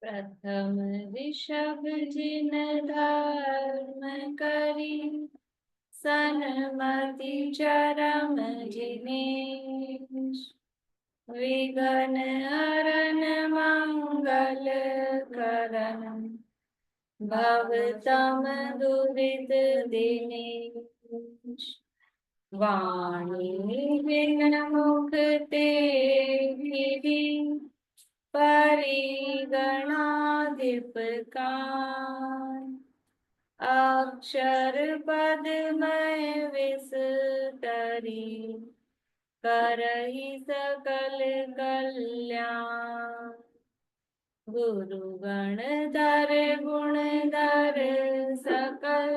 प्रथम ऋषभ जिन धर्म करी, सन्मति चरम जिनेश। विघ्न हरन मंगल करन, भवतम दुरित दिनेश। वाणी बिन मुख ते गिरी, परिगणाधिपकार। अक्षर पदमय विस्तरी, करहि सकल कल्याण। गुरु गणधर गुणधर सकल,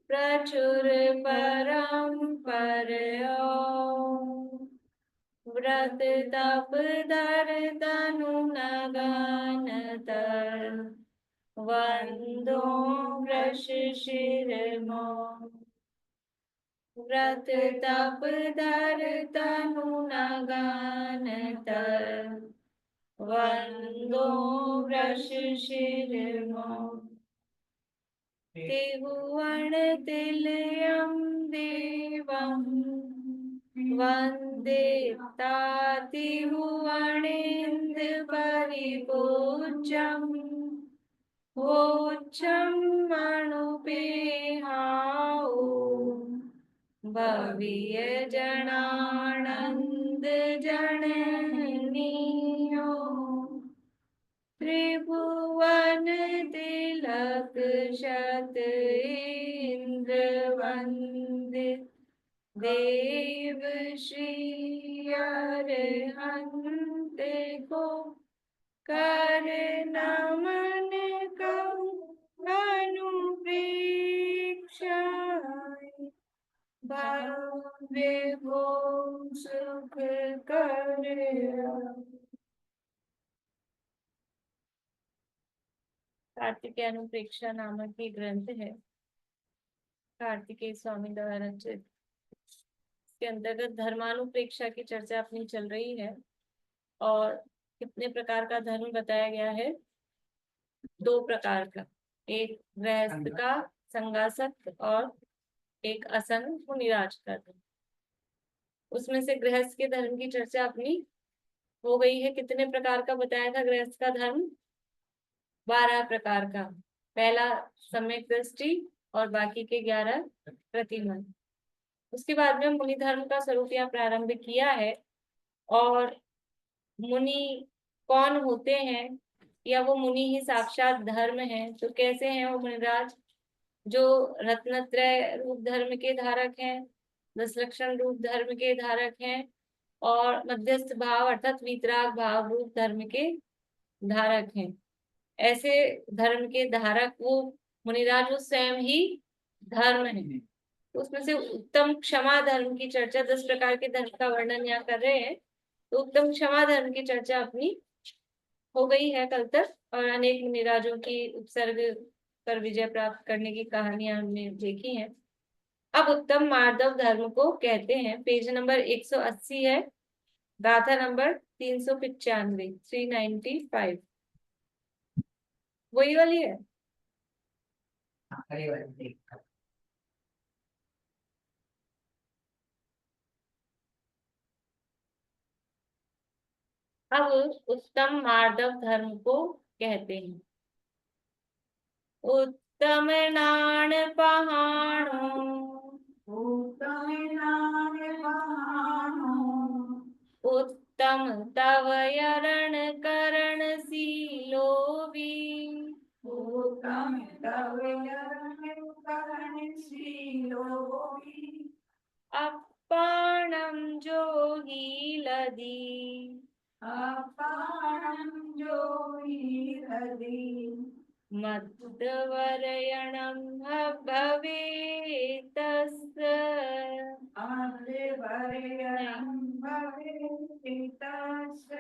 प्रचुर परम्पर। व्रत तप धर तनु नगन तर, वंदो वृष शिरमौर। व्रत तप धर तनु नगन तर, वंदो वृष शिरमौर। त्रिभुवन तिलयं देवं, वन्दे तातिभुवनेन्द्र परिपूज्यम्। वोच्चं मणुपेहाओ, भव्य जनानंद जननीयो। त्रिभुवन तिलक शत इंद्र वंदित, देव श्री अरहंत को कर नमन कहूँ अनुप्रेक्षाय। भव्य हो सुख कर। कार्तिकेय अनुप्रेक्षा नामक ये ग्रंथ है, कार्तिकेय स्वामी द्वारा रचित। इसके अंतर्गत धर्मानुप्रेक्षा की चर्चा अपनी चल रही है और कितने प्रकार का धर्म बताया गया है। 2 प्रकार का, एक गृहस्थ का संगासक्त और एक असंग मुनिराज का धर्म। उसमें से गृहस्थ के धर्म की चर्चा अपनी हो गई है। कितने प्रकार का बताया था गृहस्थ का धर्म? 12 प्रकार का। पहला सम्यक दृष्टि और बाकी के 11 प्रतिमन। उसके बाद में मुनि धर्म का स्वरूप यहाँ प्रारंभ किया है। और मुनि कौन होते हैं, या वो मुनि ही साक्षात धर्म है। तो कैसे हैं वो मुनिराज? जो रत्नत्रय रूप धर्म के धारक हैं, 10 लक्षण रूप धर्म के धारक हैं, और मध्यस्थ भाव अर्थात वीतराग भाव रूप धर्म के धारक हैं। ऐसे धर्म के धारक वो मुनिराज, वो स्वयं ही धर्म है। तो उसमें से उत्तम क्षमा धर्म की चर्चा, 10 प्रकार के धर्म का वर्णन यहाँ कर रहे हैं। तो उत्तम क्षमा धर्म की चर्चा अपनी हो गई है कल तक, और अनेक मुनिराजों की उपसर्ग पर विजय प्राप्त करने की कहानियां हमने देखी हैं। अब उत्तम मार्दव धर्म को कहते हैं। पेज नंबर 180 है, गाथा नंबर 395, 395 वही वाली है। अब उत्तम मार्दव धर्म को कहते हैं। उत्तम नाण पहाणो, उत्तम नाम बहानो, उत्तम तव यरण करण सीलो भी। उत्तम तव करण शीलोभी। अपाणम जोगी लदी, अपाणं जोहिरदि। मद्वरयणं भवेतस्य। अद्वरयणं भवेत्तस्य।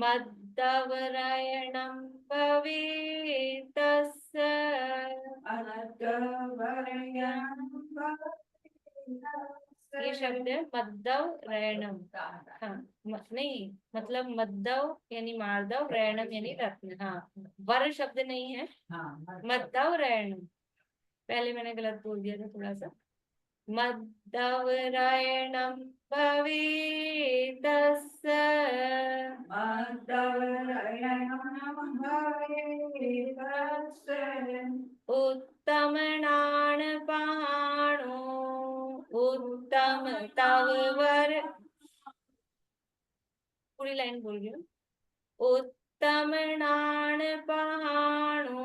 मद्वरयणं भवेतस्य। अद्वरयणं भवेत्तस्य। ये शब्द है मद्दव रैणम। हाँ, नहीं, मतलब मद्दव यानी मार्दव, रैणम यानी रत्न। हाँ, वर शब्द नहीं है, मद्दव रैणम। पहले मैंने गलत बोल दिया था थोड़ा सा। मद्दव रैणम भवेतस्य उत्तम नाणपहाणो उत्तम तव वर। पूरी लाइन बोल रही हूँ। उत्तम नाणपहाणो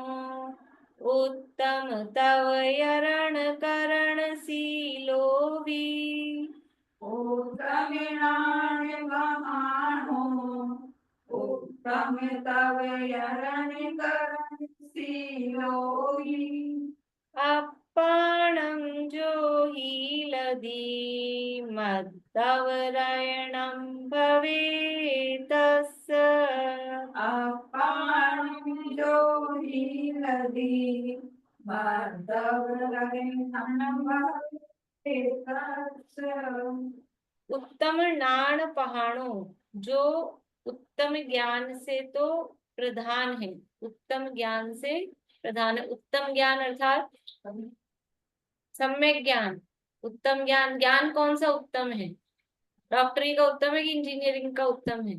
उत्तम तव यरण करण सीलोभी। उत्तम तव यरणिकरण सीलोहि। अप्पाणं जो हीलदी मद्दव रयणं भवेतस्य। अपाणं जोहि नदी माधवरहितं भवेतस्य। उत्तम नाण पहाणो, जो उत्तम ज्ञान से तो प्रधान है, उत्तम ज्ञान से प्रधान है। उत्तम ज्ञान अर्थात सम्यक ज्ञान। उत्तम ज्ञान, ज्ञान कौन सा उत्तम है? डॉक्टरी का उत्तम है कि इंजीनियरिंग का उत्तम है?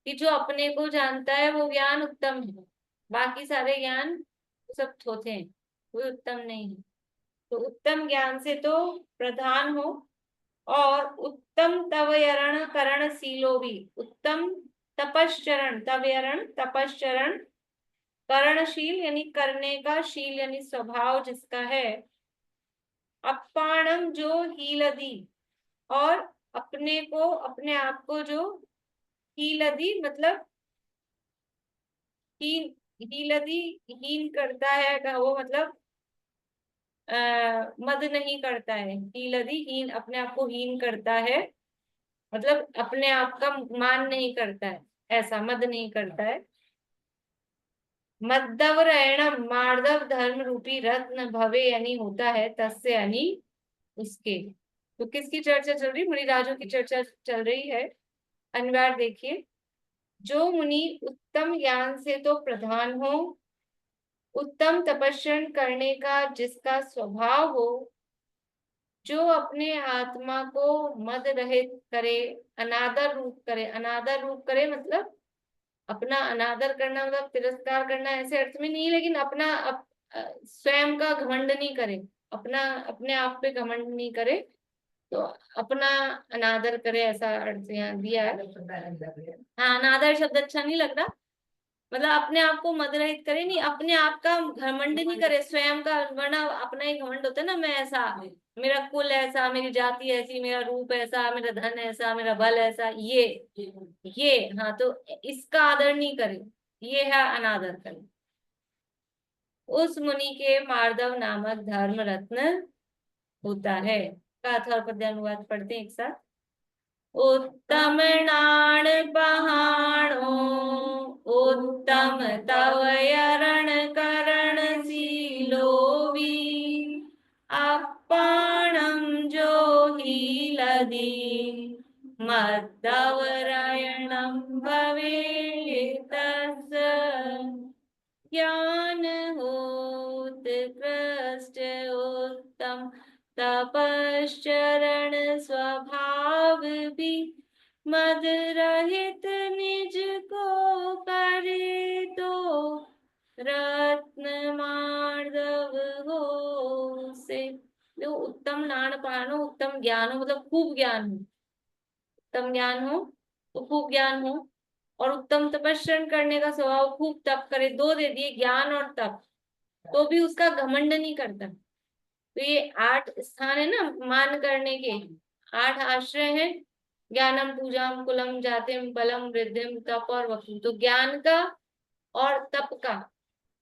कि जो अपने को जानता है वो ज्ञान उत्तम है, बाकी सारे ज्ञान सब थोथे हैं, कोई उत्तम नहीं है। तो उत्तम ज्ञान से तो प्रधान हो। और उत्तम तवयरण करण शीलो भी, उत्तम तपश्चरण, तवयरण तपश्चरण, करणशील यानी करने का, शील यानी स्वभाव जिसका है। अपाणम जो हीलदी, और अपने को, अपने आप को जो हीलदी मतलब हीन, हीलदी हीन करता है का वो मतलब मद नहीं करता है। हीलदी हीन, अपने आप को हीन करता है, मतलब अपने आप का मान नहीं करता है, ऐसा मद नहीं करता है। मद्दव रैणम, मार्दव धर्म रूपी रत्न भवे यानी होता है, तस्य यानी उसके। तो किसकी चर्चा चल रही? मुनिराजों की चर्चा चल रही है। अनुवाद देखिए। जो मुनि उत्तम ज्ञान से तो प्रधान हो, उत्तम तपस्या करने का जिसका स्वभाव हो, जो अपने आत्मा को मद रहित करे, अनादर रूप करे। अनादर रूप करे मतलब अपना अनादर करना, मतलब तिरस्कार करना ऐसे अर्थ में नहीं, लेकिन अपना स्वयं का घमंड नहीं करे, अपना अपने आप पे घमंड नहीं करे, तो अपना अनादर करे, ऐसा अर्थ यहाँ दिया है। हाँ, अनादर शब्द अच्छा नहीं लग रहा, मतलब अपने आप को मद रहित करे, नहीं अपने आप का घमंड नहीं करे, स्वयं का, वरना अपना ही घमंड होता है ना, मैं ऐसा, मेरा कुल ऐसा, मेरी जाति ऐसी, मेरा रूप ऐसा, मेरा धन ऐसा, मेरा बल ऐसा, ये हाँ, तो इसका आदर नहीं करे, ये है अनादर करे। उस मुनि के मार्दव नामक धर्म रत्न होता है। का अर्थ और पद्यानुवाद पढ़ते हैं एक साथ। उत्तम नाण पहाणो उत्तम तव यरण करण सीलोवी। अप्पाणं जो हीलदी मद्दव रयणं भवेतस्य। ज्ञान होत कृष्ट उत्तम तपश्चरण स्वभाव भी, मद रहित निज को करे तो रत्न मार्दव हो से। तो उत्तम नाण पानो, उत्तम ज्ञान हो मतलब खूब ज्ञान हो, उत्तम ज्ञान हो तो खूब ज्ञान हो, और उत्तम तपस्या करने का स्वभाव, खूब तप करे, दो दे दिए, ज्ञान और तप, तो भी उसका घमंड नहीं करता। तो ये 8 स्थान है ना मान करने के, 8 आश्रय हैं। ज्ञानम पूजाम कुलम जातिम बलम वृद्धिम तप और वक्तु। तो ज्ञान का और तप का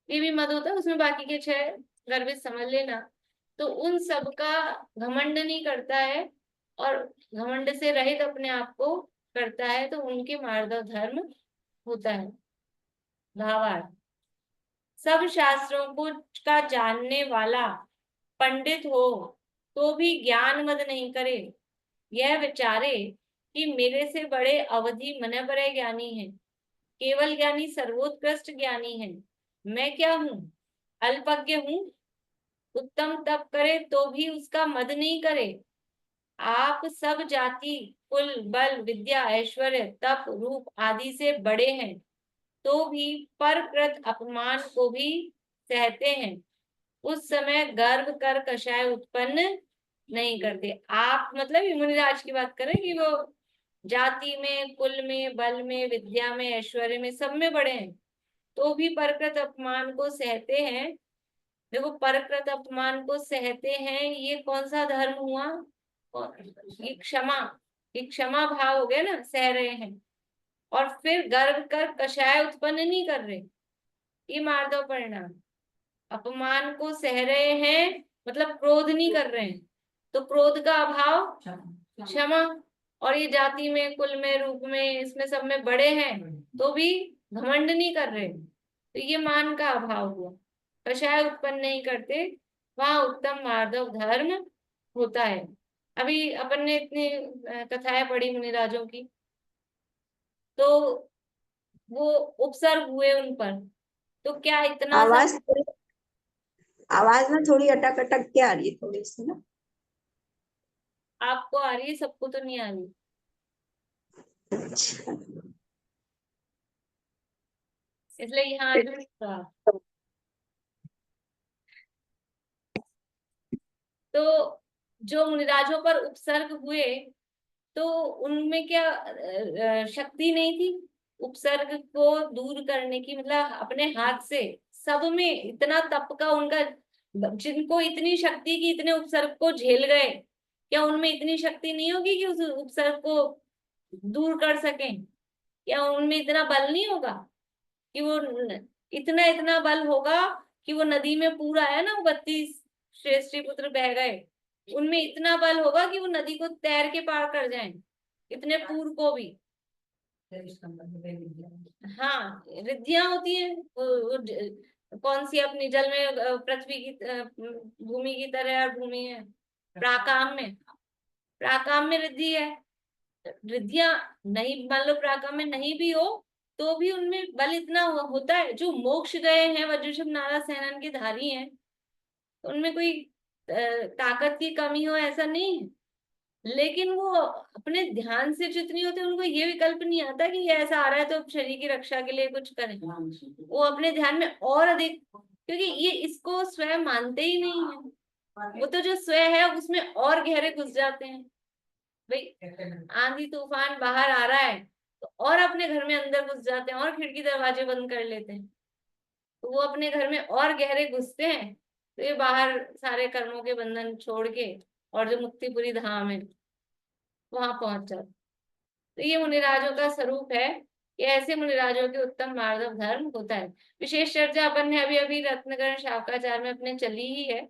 ये भी मत होता है उसमें, बाकी के 6 गर्भित समझ लेना। तो उन सब का घमंड नहीं करता है, और घमंड से रहित अपने आप को करता है, तो उनके मार्दव धर्म होता है। भावार्थ, सब शास्त्रों को का जानने वाला पंडित हो तो भी ज्ञान मद नहीं करे, यह विचारे कि मेरे से बड़े अवधि मन बड़े ज्ञानी हैं। केवल ज्ञानी सर्वोत्कृष्ट ज्ञानी है, मैं क्या हूँ, अल्पज्ञ हूँ। उत्तम तप करे तो भी उसका मद नहीं करे। आप सब जाति कुल बल विद्या ऐश्वर्य तप रूप आदि से बड़े हैं, तो भी परकृत अपमान को भी सहते हैं। उस समय गर्व कर कषाय उत्पन्न नहीं करते। आप मतलब मुनिराज की बात करें कि वो जाति में कुल में बल में विद्या में ऐश्वर्य में सब में बड़े हैं, तो भी परकृत अपमान को सहते हैं। देखो, परकृत अपमान को सहते हैं, ये कौन सा धर्म हुआ? ये क्षमा, ये क्षमा भाव हो गया ना, सह रहे हैं। और फिर गर्व कर कषाय उत्पन्न नहीं कर रहे, ये मार्दव परिणाम। अपमान को सह रहे हैं मतलब क्रोध नहीं कर रहे हैं, तो क्रोध का अभाव क्षमा। और ये जाति में कुल में रूप में इसमें सब में बड़े हैं, तो भी घमंड नहीं कर रहे, तो ये मान का अभाव हुआ। कषाय उत्पन्न नहीं करते, वहां उत्तम मार्दव धर्म होता है। अभी अपन ने इतनी कथाएं पढ़ी मुनिराजों की, तो वो उपसर्ग हुए उन पर, तो क्या इतना सा आवाज आवाज ना थोड़ी अटक अटक के आ रही है थोड़ी सी ना। आपको आ रही है, सबको तो नहीं आ रही, अच्छा। इसलिए यहाँ तो जो मुनिराजों पर उपसर्ग हुए, तो उनमें क्या शक्ति नहीं थी उपसर्ग को दूर करने की, मतलब अपने हाथ से। सब में इतना तप का उनका, जिनको इतनी शक्ति की इतने उपसर्ग को झेल गए, क्या उनमें इतनी शक्ति नहीं होगी कि उस उपसर्ग को दूर कर सकें? क्या उनमें इतना बल नहीं होगा कि वो इतना इतना बल होगा कि वो नदी में पूर आया ना, वो 32 श्रेष्ठी पुत्र बह गए, उनमें इतना बल होगा कि वो नदी को तैर के पार कर जाएं, इतने पूर को भी। हाँ, रिद्धियां होती हैं कौन सी अपनी जल में पृथ्वी की भूमि की तरह, और भूमि है प्राकाम में, प्राकाम में रिद्धि है। रिद्धियां नहीं, मान लो प्राकाम में नहीं भी हो, तो भी उनमें बल इतना होता है। जो मोक्ष गए हैं वज्रशम नारा सेनन के धारी हैं, उनमें कोई ताकत की कमी हो ऐसा नहीं है, लेकिन वो अपने ध्यान से जितनी होते हैं, उनको ये विकल्प नहीं आता कि ये ऐसा आ रहा है तो शरीर की रक्षा के लिए कुछ करें। वो अपने ध्यान में और अधिक, क्योंकि ये इसको स्वयं मानते ही नहीं है, वो तो जो स्वयं है उसमें और गहरे घुस जाते हैं। भाई आंधी तूफान बाहर आ रहा है, तो और अपने घर में अंदर घुस जाते हैं और खिड़की दरवाजे बंद कर लेते हैं, तो वो अपने घर में और गहरे घुसते हैं, तो ये बाहर सारे कर्मों के बंधन छोड़ के और जो मुक्तिपुरी धाम है वहां पहुंच जाते। तो ये मुनिराजों का स्वरूप है कि ऐसे मुनिराजों के उत्तम मार्गव धर्म होता है। विशेष चर्चा अपन ने अभी अभी रत्नगण शाखाचार में अपने चली ही है,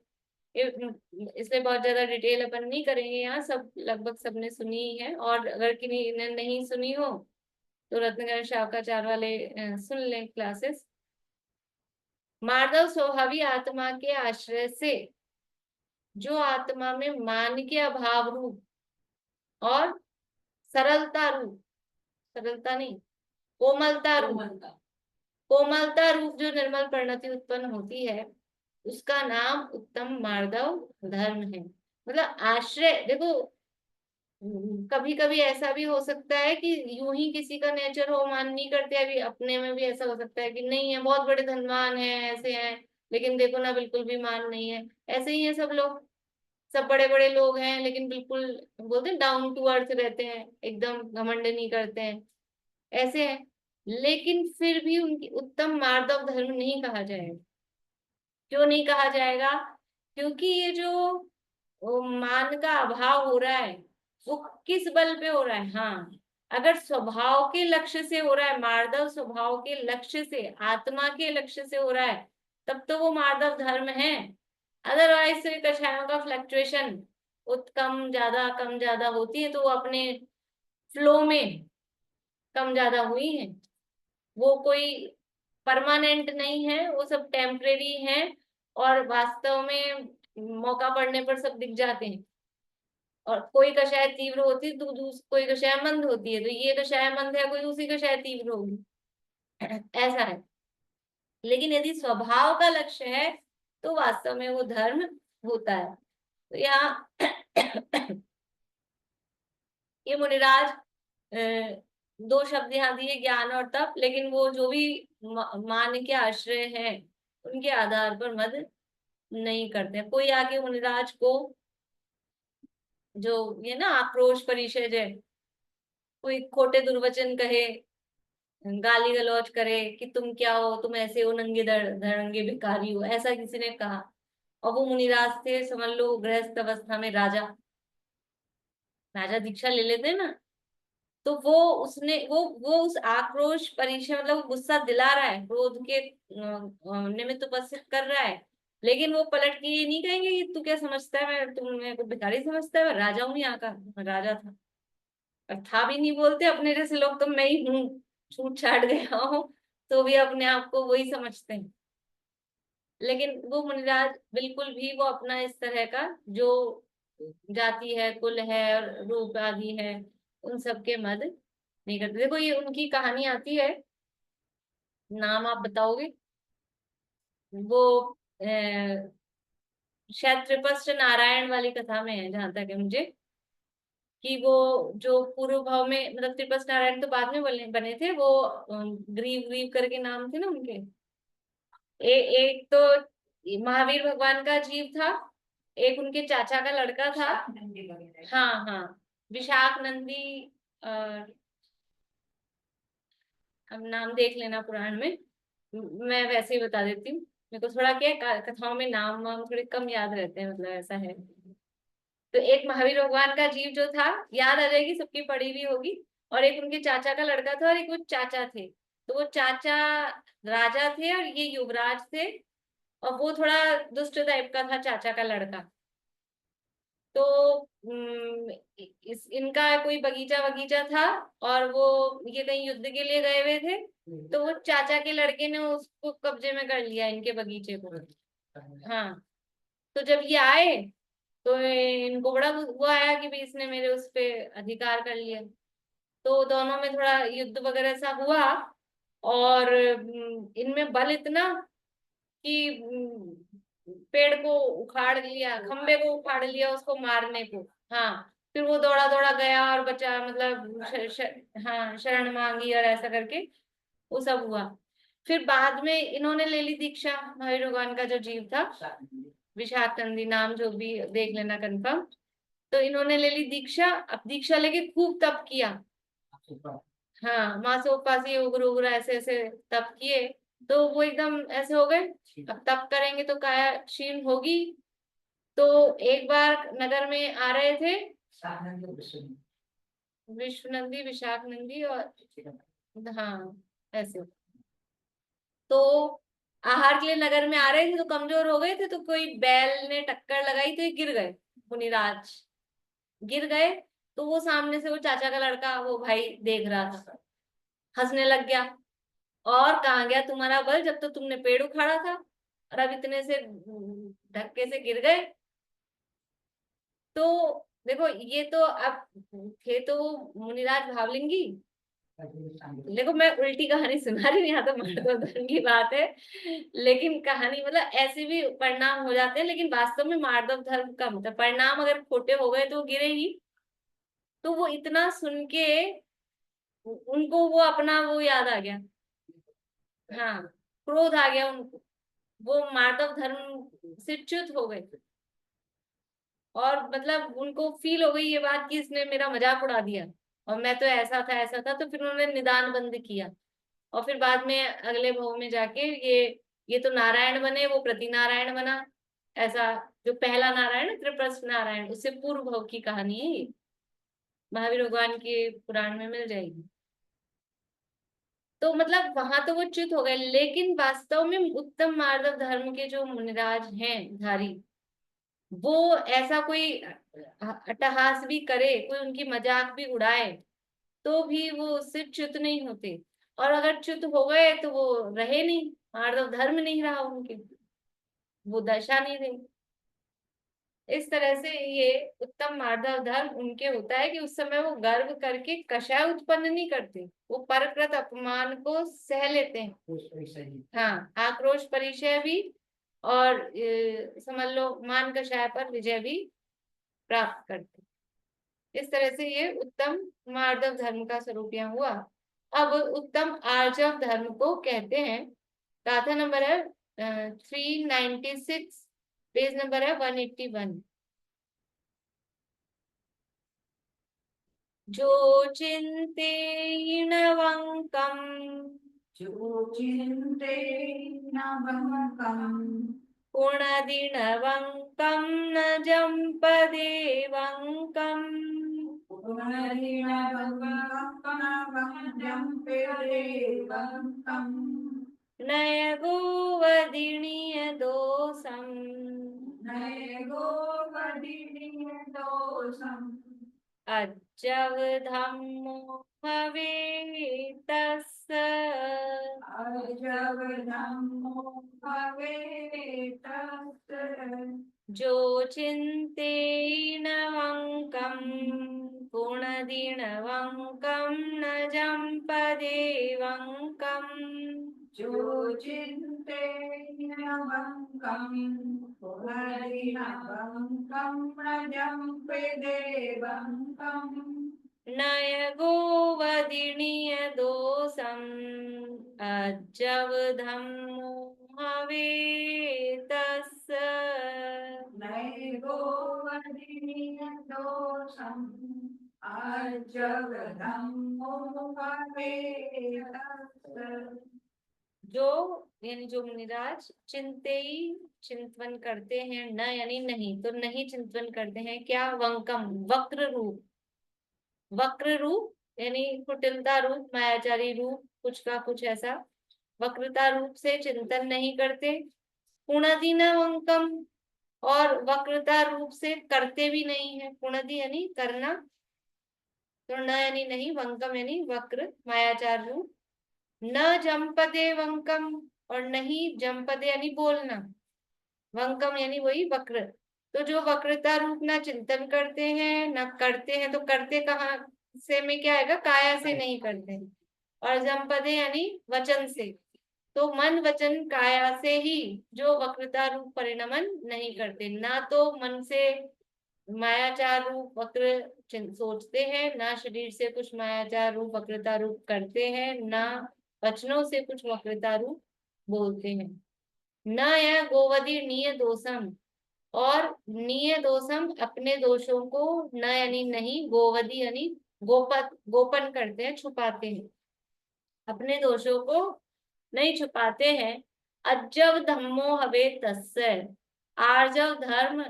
इसलिए बहुत ज्यादा डिटेल अपन नहीं करेंगे यहाँ, सब लगभग सबने सुनी ही है। और अगर किन्हीं ने नहीं सुनी हो तो रत्नगण शाखाचार वाले सुन लें क्लासेस। मार्दव स्वभावी आत्मा के आश्रय से, जो आत्मा में मान के अभाव रूप और सरलता रूप, सरलता नहीं, कोमलता रूप, कोमलता रूप जो निर्मल परिणति उत्पन्न होती है, उसका नाम उत्तम मार्दव धर्म है। मतलब आश्रय, देखो कभी कभी ऐसा भी हो सकता है कि यूं ही किसी का नेचर हो, मान नहीं करते, अभी अपने में भी ऐसा हो सकता है कि नहीं है, बहुत बड़े धनवान हैं ऐसे हैं, लेकिन देखो ना बिल्कुल भी मान नहीं है। ऐसे ही है सब लोग, सब बड़े बड़े लोग हैं लेकिन बिल्कुल बोलते हैं डाउन टू अर्थ रहते हैं, एकदम घमंड नहीं करते हैं, ऐसे हैं। लेकिन फिर भी उनकी उत्तम मार्दव धर्म नहीं कहा जाएगा। क्यों नहीं कहा जाएगा? क्योंकि ये जो मान का अभाव हो रहा है, वो किस बल पे हो रहा है? हाँ, अगर स्वभाव के लक्ष्य से हो रहा है, मार्दव स्वभाव के लक्ष्य से, आत्मा के लक्ष्य से हो रहा है, तब तो वो मार्दव धर्म है। अदरवाइज तो कषायों का फ्लक्चुएशन कम ज्यादा होती है, तो वो अपने फ्लो में कम ज्यादा हुई है, वो कोई परमानेंट नहीं है, वो सब टेम्परेरी है। और वास्तव में मौका पड़ने पर सब दिख जाते हैं। और कोई कषाय तीव्र होती है तो कोई कषाय मंद होती है, तो ये कषाय मंद है, कोई दूसरी कषाय तीव्र होगी। ऐसा है। लेकिन यदि स्वभाव का लक्ष्य है तो वास्तव में वो धर्म होता है। तो यहाँ ये मुनिराज दो शब्द यहाँ दिए, ज्ञान और तप, लेकिन वो जो भी मान के आश्रय हैं उनके आधार पर मद नहीं करते। कोई आके मुनिराज को जो ये ना आक्रोश परिषद है, कोई खोटे दुर्वचन कहे, गाली गलौज करे कि तुम क्या हो, तुम ऐसे हो, नंगे धड़ंगे भिखारी हो, ऐसा किसी ने कहा, और वो मुनिराज थे, समझ लो गृहस्थ अवस्था में राजा, राजा दीक्षा ले लेते ना, तो वो उसने वो उस आक्रोश परिचय मतलब गुस्सा दिला रहा है, क्रोध के निमित्त उपस्थित कर रहा है, लेकिन वो पलट के ये नहीं कहेंगे कि तू क्या समझता है, मैं तुम मेरे को भिखारी समझता है, मैं राजा हूँ यहाँ का, मैं राजा था। और था भी नहीं बोलते, अपने जैसे लोग तो मैं ही हूँ, छूट छाट गया हूँ, तो भी अपने आप को वही समझते हैं। लेकिन वो मुनिराज बिल्कुल भी वो अपना इस तरह का जो जाति है, कुल है और रूप आदि है, उन सबके मद नहीं करते। देखो ये उनकी कहानी आती है, नाम आप बताओगे? वो शायद त्रिपस्ट नारायण वाली कथा में है, जहां तक है मुझे, कि वो जो पूर्व भाव में, मतलब त्रिपस्ट नारायण तो बाद में बने थे, वो ग्रीव ग्रीव करके नाम थे ना उनके। एक तो महावीर भगवान का जीव था, एक उनके चाचा का लड़का था। हाँ हाँ, विशाख नंदी। और अब नाम देख लेना पुराण में, मैं वैसे ही बता देती हूँ, मेरे को थोड़ा क्या है, कथाओं में नाम वाम थोड़े कम याद रहते हैं, मतलब ऐसा है। तो एक महावीर भगवान का जीव जो था, याद आ जाएगी, सबकी पढ़ी हुई होगी। और एक उनके चाचा का लड़का था, और एक वो चाचा थे। तो वो चाचा राजा थे और ये युवराज थे, और वो थोड़ा दुष्ट टाइप का था, चाचा का लड़का। तो इनका कोई बगीचा बगीचा था, और वो ये कहीं युद्ध के लिए गए हुए थे, तो वो चाचा के लड़के ने उसको कब्जे में कर लिया, इनके बगीचे को। हाँ, तो जब ये आए तो इनको बड़ा वो आया कि भाई इसने मेरे उस पे अधिकार कर लिया। तो दोनों में थोड़ा युद्ध वगैरह सा हुआ, और इनमें बल इतना कि पेड़ को उखाड़ लिया, खंबे को उखाड़ लिया उसको मारने को। हाँ, फिर वो दौड़ा दौड़ा गया और बचा, मतलब हाँ, शरण मांगी और ऐसा करके वो सब हुआ। फिर बाद में इन्होंने ले ली दीक्षा, महावीर भगवान का जो जीव था, विशाख नंदी नाम, जो भी देख लेना कंफर्म। तो इन्होंने ले ली दीक्षा, अब दीक्षा लेके खूब तप किया। हाँ, मासोपासी उग्र उग्र ऐसे ऐसे तप किए, तो वो एकदम ऐसे हो गए। अब तप करेंगे तो काया क्षीण होगी। तो एक बार नगर में आ रहे थे विश्व नंदी, विशाख नंदी और, हाँ, ऐसे। तो आहार के लिए नगर में आ रहे थे, तो कमजोर हो गए थे, तो कोई बैल ने टक्कर लगाई, तो ये गिर गए, मुनिराज गिर गए। तो वो सामने से वो चाचा का लड़का, वो भाई देख रहा था, हंसने लग गया, और कहाँ गया तुम्हारा बल, जब तो तुमने पेड़ उखाड़ा था, और अब इतने से धक्के से गिर गए। तो देखो, ये तो अब थे तो वो मुनिराज भावलिंगी। देखो मैं उल्टी कहानी सुना रही हूँ, यहाँ तो मार्दव की बात है, लेकिन कहानी मतलब ऐसे भी परिणाम हो जाते हैं, लेकिन वास्तव में मार्दव धर्म का मतलब परिणाम अगर खोटे हो गए तो गिरे ही। तो वो इतना सुन के उनको वो अपना वो याद आ गया, हाँ, क्रोध आ गया उनको, वो मार्दव धर्म से च्युत हो गए, और मतलब उनको फील हो गई ये बात कि इसने मेरा मजाक उड़ा दिया, और मैं तो ऐसा था ऐसा था। तो फिर उन्होंने निदान बंद किया, और फिर बाद में अगले भाव में जाके ये तो नारायण बने, वो प्रति नारायण बना। ऐसा जो पहला नारायण है, त्रिप्रस्थ नारायण, उससे पूर्व भाव की कहानी है ये, महावीर भगवान के पुराण में मिल जाएगी। तो मतलब वहां तो वो च्युत हो गए, लेकिन वास्तव में उत्तम मार्दव धर्म के जो मुनिराज हैं धारी, वो ऐसा कोई अट्टहास भी करे, कोई उनकी मजाक भी उड़ाए, तो भी वो उससे च्युत नहीं होते। और अगर च्युत हो गए तो वो रहे नहीं, मार्दव धर्म नहीं रहा उनके, वो दशा नहीं रही। इस तरह से ये उत्तम मार्दव धर्म उनके होता है कि उस समय वो गर्व करके कषाय उत्पन्न नहीं करते, वो परकृत अपमान को सह लेते हैं। हाँ, आक्रोश परिचय भी, और समझ लो मान कषाय पर विजय भी प्राप्त करते। इस तरह से ये उत्तम मार्दव धर्म का स्वरूप यहाँ हुआ। अब उत्तम आर्जव धर्म को कहते हैं। गाथा नंबर है 396, पेज नंबर है 181। जो चिंते णवंकम जो चिन्ते नवकम् गुणदिणवंकम न जम्पदेवंकम नय गोवदिनीय दोषम अज्जव धम्मो भवेतस्स जो चिंते णवंकम गुणदिणवंकम न जम्पदेवंकम जो चिन्ते नवकम् पुनरिनवकम् रजम्पे देवकम् नय गोवदिनीय दोषम अज्जव धम्मो हवेतस्स नैगो वदिनीय दोषम् अजगदम्मो भवेतस्स। जो यानी जो मुनिराज चिंते ही चिंतवन करते हैं, न यानी नहीं, तो नहीं चिंतवन करते हैं क्या, वंकम वक्र रूप, वक्र रूप यानी कुटिलता रूप, मायाचारी रूप, कुछ का कुछ ऐसा वक्रता रूप से चिंतन नहीं करते। पुणदीना वंकम, और वक्रता रूप से करते भी नहीं है। पुणदी यानी करना, तो न यानी नहीं, वंकम यानी वक्र मायाचार रूप। न जम्पदे वंकम, और नहीं जम्पदे यानी बोलना, वंकम यानी वही वक्र। तो जो वक्रता रूप ना चिंतन करते हैं ना करते हैं, तो करते कहाँ से में क्या आएगा, काया से नहीं करते। और जम्पदे यानी वचन से, तो मन वचन काया से ही जो वक्रता रूप परिणमन नहीं करते। ना तो मन से मायाचार रूप वक्र सोचते हैं, ना शरीर से कुछ मायाचार रूप वक्रता रूप करते हैं, ना वचनों से कुछ वक्रता रूप बोलते हैं। न यह गोवदी नीय दोषम, और नीय दोषम अपने दोषों को, न यानी नहीं, गोवदी यानी गोपन करते हैं, छुपाते हैं, अपने दोषों को नहीं छुपाते हैं। अज्जव धम्मो हवे तस्य, आर्जव धर्म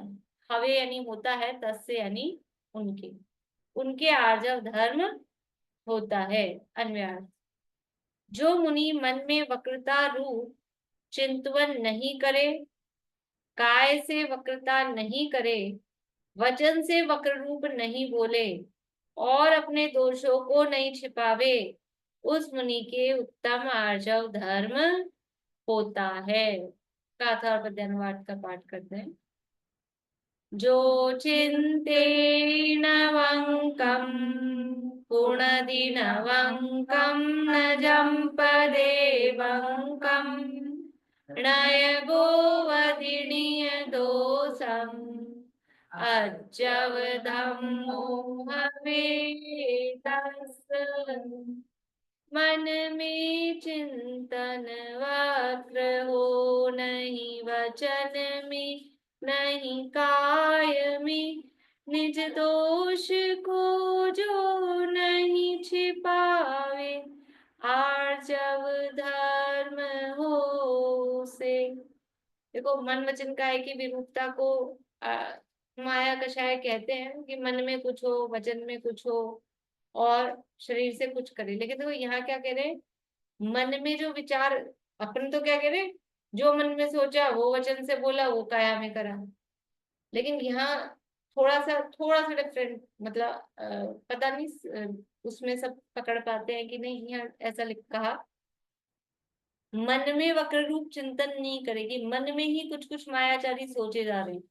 हवे यानी होता है, तस्य यानी उनके, उनके आर्जव धर्म होता है। अन्वयार्थ, जो मुनि मन में वक्रता रूप चिंतवन नहीं करे, काय से वक्रता नहीं करे, वचन से वक्र रूप नहीं बोले, और अपने दोषों को नहीं छिपावे, उस मुनि के उत्तम आर्जव धर्म होता है। गाथा और पद्यानुवाद का पाठ करते हैं। जो चिंते नवंकम गुणदिनवंकम न जम्पदेवंकम नय गोवदिनीय दोषम अज्जव धम्मो हवेतस्स। मन में चिंतन वक्र हो नहीं, वचन में नहीं, काय में निज दोष को जो नहीं छिपावे, आर्जव धर्म हो से। देखो, मन वचन काय की विरूपता को माया कषाय कहते हैं कि मन में कुछ हो, वचन में कुछ हो, और शरीर से कुछ करे। लेकिन देखो यहाँ क्या कह रहे हैं, मन में जो विचार, अपन तो क्या कह रहे हैं, जो मन में सोचा वो वचन से बोला, वो काया में करा। लेकिन यहाँ थोड़ा सा डिफरेंट, मतलब पता नहीं उसमें सब पकड़ पाते हैं कि नहीं। यहाँ ऐसा कहा, मन में वक्र रूप चिंतन नहीं करेगी, मन में ही कुछ कुछ मायाचारी सोचे जा रहे हैं।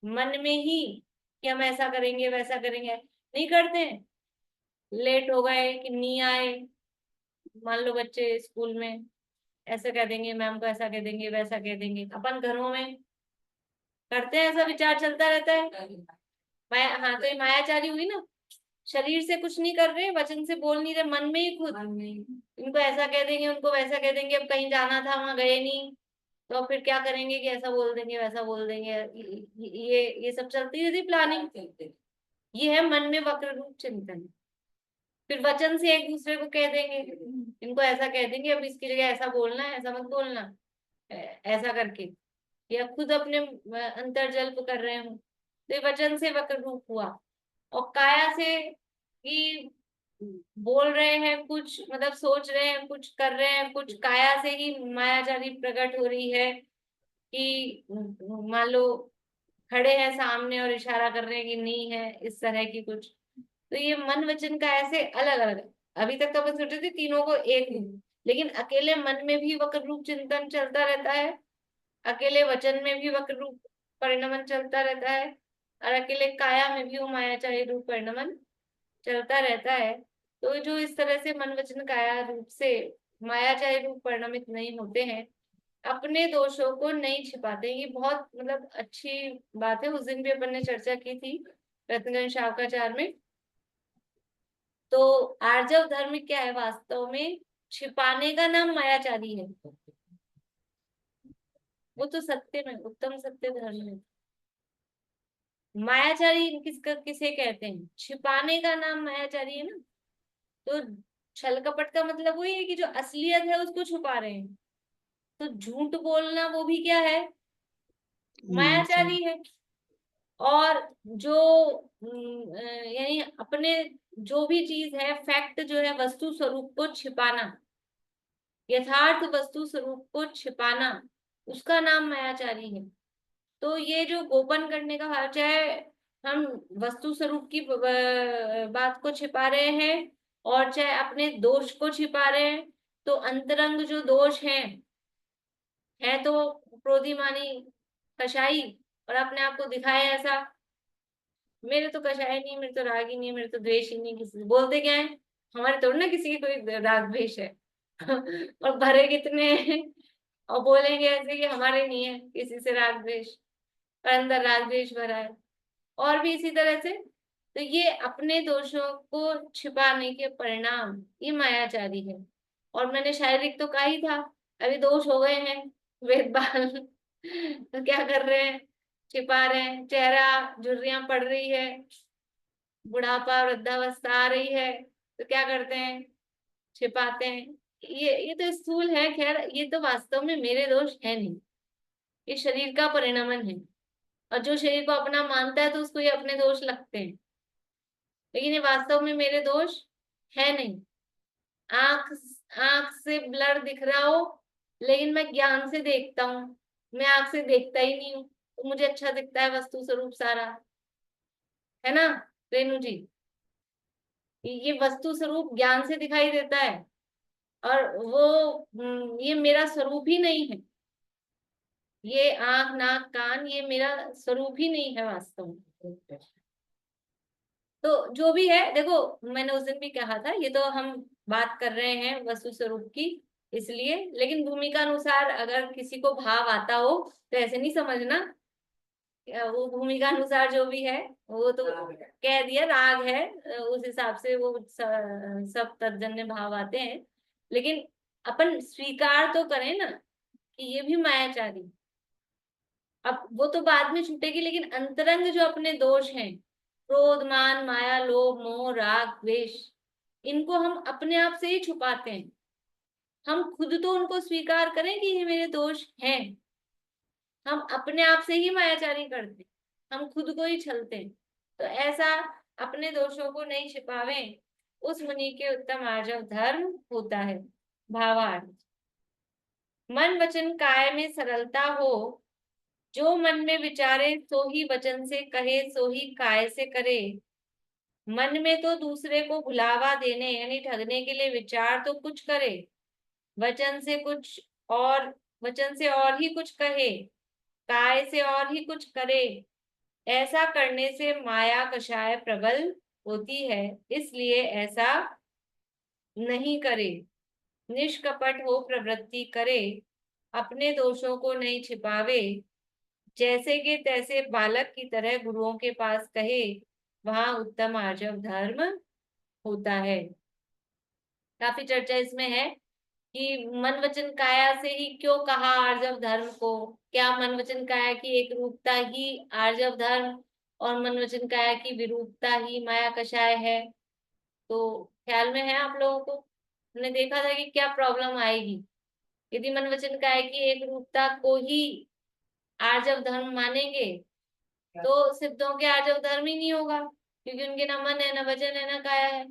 मन में ही कि हम ऐसा करेंगे वैसा करेंगे, नहीं करते हैं। लेट हो गए कि नहीं आए, मान लो बच्चे स्कूल में ऐसा कह देंगे, मैम को ऐसा कह देंगे वैसा कह देंगे। अपन घरों में करते हैं, ऐसा विचार चलता रहता है। माया, हाँ तो ये मायाचारी हुई ना। शरीर से कुछ नहीं कर रहे, वचन से बोल नहीं रहे, मन में ही खुद इनको ऐसा कह देंगे उनको वैसा कह देंगे। अब कहीं जाना था वहां गए नहीं, तो अब फिर क्या करेंगे कि ऐसा बोल देंगे वैसा बोल देंगे। ये सब चलती रहती प्लानिंग। ये है मन में वक्र रूप चिंतन। फिर वचन से एक दूसरे को कह देंगे, इनको ऐसा कह देंगे अब इसकी जगह ऐसा बोलना है, ऐसा मत बोलना, ऐसा करके। या खुद अपने अंतर्जल्प कर रहे हो, तो ये वचन से वक्र रूप हुआ। और काया से कि बोल रहे हैं कुछ, मतलब सोच रहे हैं कुछ, कर रहे हैं कुछ, काया से ही मायाजारी प्रकट हो रही है। कि मान लो खड़े हैं सामने और इशारा कर रहे हैं कि नहीं है, इस तरह की कुछ। तो ये मन वचन का ऐसे अलग अलग। अभी तक तो अपन सोचे थे तीनों को एक ही, लेकिन अकेले मन में भी वक्र रूप चिंतन चलता रहता है, अकेले वचन में भी वक्र रूप परिणमन चलता रहता है, और अकेले काया में भी वो मायाचारी रूप परिणमन चलता रहता है। तो जो इस तरह से मन वचन काया रूप से मायाचारी रूप परिणमित नहीं होते हैं, अपने दोषों को नहीं छिपाते। ये बहुत मतलब अच्छी बात है, उस दिन भी अपन ने चर्चा की थी रत्नगंज शावकाचार में। तो आर्जव धर्म क्या है वास्तव में? छिपाने का नाम मायाचारी है। वो तो सत्य में उत्तम सत्य धर्म है। मायाचारी किसे कहते हैं? छिपाने का नाम मायाचारी है ना। तो छल कपट का मतलब वही है कि जो असलियत है उसको छुपा रहे हैं। तो झूठ बोलना वो भी क्या है? मायाचारी है। और जो यानी अपने जो भी चीज है, फैक्ट जो है, वस्तु स्वरूप को छिपाना, यथार्थ वस्तु स्वरूप को छिपाना, उसका नाम मायाचारी है। तो ये जो गोपन करने का भाव, चाहे हम वस्तु स्वरूप की बात को छिपा रहे हैं और चाहे अपने दोष को छिपा रहे हैं, तो अंतरंग जो दोष है तो क्रोधिमानी कषाई, और अपने आप को दिखाए ऐसा, मेरे तो कषाय नहीं, मेरे तो राग ही नहीं, मेरे तो द्वेष ही नहीं। किसी से बोलते क्या है, हमारे थोड़ी ना किसी की कोई राग द्वेष है। और भरे कितने हैं, और बोलेंगे ऐसे कि हमारे नहीं है किसी से राग द्वेष, पर अंदर राग द्वेष भरा है। और भी इसी तरह से। तो ये अपने दोषों को छिपाने के परिणाम ये मायाचारी है। और मैंने शारीरिक तो कहा ही था, अभी दोष हो गए हैं वेद बाल। तो क्या कर रहे हैं? छिपा रहे हैं। चेहरा झुर्रियां पड़ रही है, बुढ़ापा वृद्धावस्था आ रही है, तो क्या करते हैं? छिपाते हैं। ये तो स्थूल है, खैर ये तो वास्तव में मेरे दोष है नहीं, ये शरीर का परिणमन है। और जो शरीर को अपना मानता है तो उसको ये अपने दोष लगते हैं, लेकिन ये वास्तव में मेरे दोष है नहीं। आंख आंख से ब्लर दिख रहा हो, लेकिन मैं ज्ञान से देखता हूँ, मैं आंख से देखता ही नहीं हूँ, तो मुझे अच्छा दिखता है वस्तु स्वरूप सारा, है ना रेणु जी? ये वस्तु स्वरूप ज्ञान से दिखाई देता है, और वो ये मेरा स्वरूप ही नहीं है। ये आंख नाक कान ये मेरा स्वरूप ही नहीं है वास्तव में। तो जो भी है, देखो मैंने उस दिन भी कहा था, ये तो हम बात कर रहे हैं वस्तु स्वरूप की, इसलिए। लेकिन भूमिका अनुसार अगर किसी को भाव आता हो तो ऐसे नहीं समझना, वो भूमिका अनुसार जो भी है वो तो कह दिया राग है, उस हिसाब से वो सब तर्जन्य भाव आते हैं। लेकिन अपन स्वीकार तो करें ना कि ये भी मायाचारी। अब वो तो बाद में छूटेगी, लेकिन अंतरंग जो अपने दोष हैं, क्रोध मान माया लोभ मोह राग द्वेष, इनको हम अपने आप से ही छुपाते हैं। हम खुद तो उनको स्वीकार करें कि ये मेरे दोष हैं, हम अपने आप से ही मायाचारी करते हैं, हम खुद को ही छलते हैं। तो ऐसा अपने दोषों को नहीं छिपावे, उस मुनि के उत्तम आर्जव धर्म होता है। भावार्थ, मन वचन काय में सरलता हो, जो मन में विचारे सो ही वचन से कहे, सो ही काय से करे। मन में तो दूसरे को भुलावा देने यानी ठगने के लिए विचार तो कुछ करे, वचन से कुछ और, वचन से और ही कुछ कहे, काय से और ही कुछ करे। ऐसा करने से माया कषाय प्रबल होती है, इसलिए ऐसा नहीं करे। निष्कपट हो प्रवृत्ति करे, अपने दोषों को नहीं छिपावे, जैसे के तैसे बालक की तरह गुरुओं के पास कहे, वहां उत्तम आर्जव धर्म होता है। काफी चर्चा इसमें है कि मन वचन काया से ही क्यों कहा आर्जव धर्म को। क्या मन वचन काया की एक रूपता ही आर्जव धर्म और मन वचन काया की विरूपता ही माया कषाय है? तो ख्याल में है आप लोगों को? हमने देखा था कि क्या प्रॉब्लम आएगी यदि मन वचन काया की एक रूपता को ही आर्जव धर्म मानेंगे, तो सिद्धों के आर्जव धर्म ही नहीं होगा, क्योंकि उनके ना मन है, ना वचन है, ना काया है।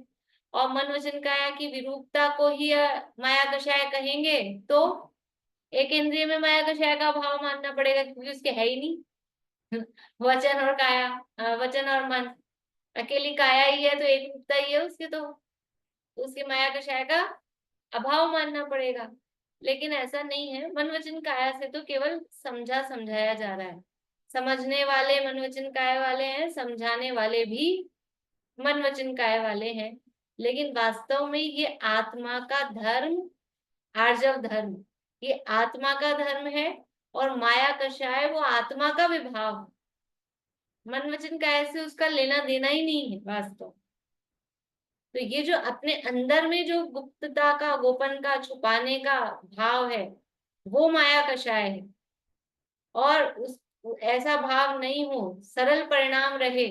और मन वचन काया की विरूपता को ही माया कषाय कहेंगे, तो एक इंद्रिय में माया कषाय का भाव मानना पड़ेगा, क्योंकि उसके है ही नहीं। वचन और काया, वचन और मन, अकेली काया ही है तो एक रूपता ही है उसके, तो उसके माया कषाय का अभाव मानना पड़ेगा। लेकिन ऐसा नहीं है, मन वचन काया से तो केवल समझा समझाया जा रहा है। समझने वाले मन वचन काय वाले हैं, समझाने वाले भी मन वचन काय वाले हैं। लेकिन वास्तव में ये आत्मा का धर्म, आर्जव धर्म, ये आत्मा का धर्म है, और माया कषाय वो आत्मा का विभाव। मन वचन काय से उसका लेना देना ही नहीं है वास्तव। तो ये जो अपने अंदर में जो गुप्तता का, गोपन का, छुपाने का भाव है, वो माया कषाय है। और उस ऐसा भाव नहीं हो, सरल परिणाम रहे,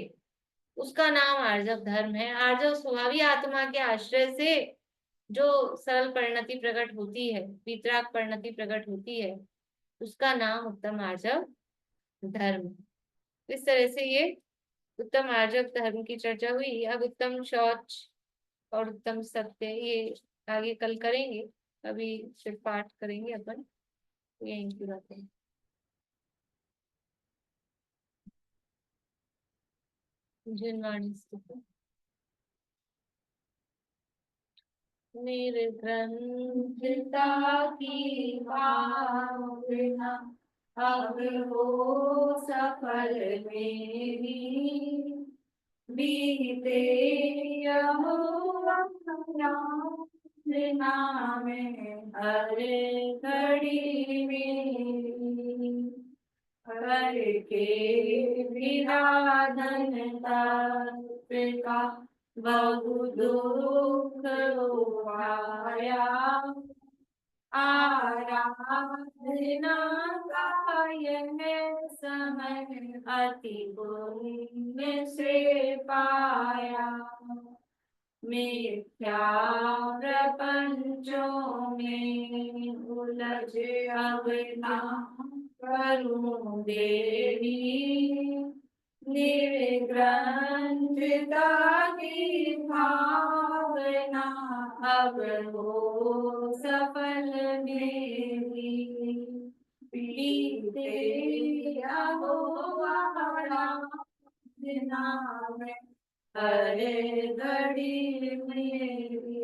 उसका नाम आर्जव धर्म है। आर्जव स्वभावी आत्मा के आश्रय से जो सरल परिणति प्रकट होती है, वितराग परिणति प्रकट होती है, उसका नाम उत्तम आर्जव धर्म। इस तरह से ये उत्तम आर्जव धर्म की चर्चा हुई। अब उत्तम शौच और उत्तम सत्य ये आगे कल करेंगे, अभी सिर्फ पाठ करेंगे अपन, तो यही की बात है। जिनवाणी स्तुति। निर्ग्रंथता की भावना अब हो सफल मेरी, बीते में हर घड़ी मेरी, करके विराधनता का बहु दुख उठाया, आराधना का यह समय अति पुण्य से पाया। मिथ्या प्रपंचों में उलझ अब ना करूं देवी, निर्ग्रंथता की भावना अब हो सफल मेरी, बीते अहोवारा दिना में हर घड़ी मेरी।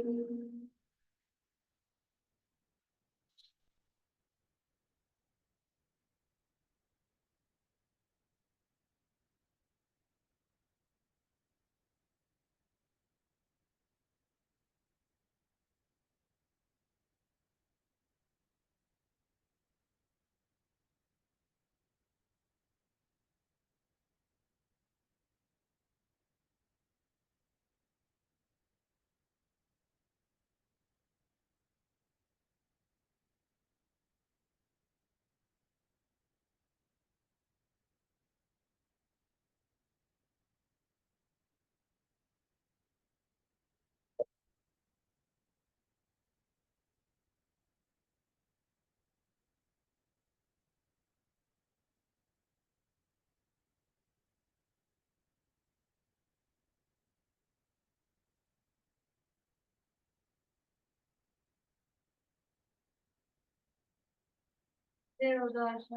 देवदास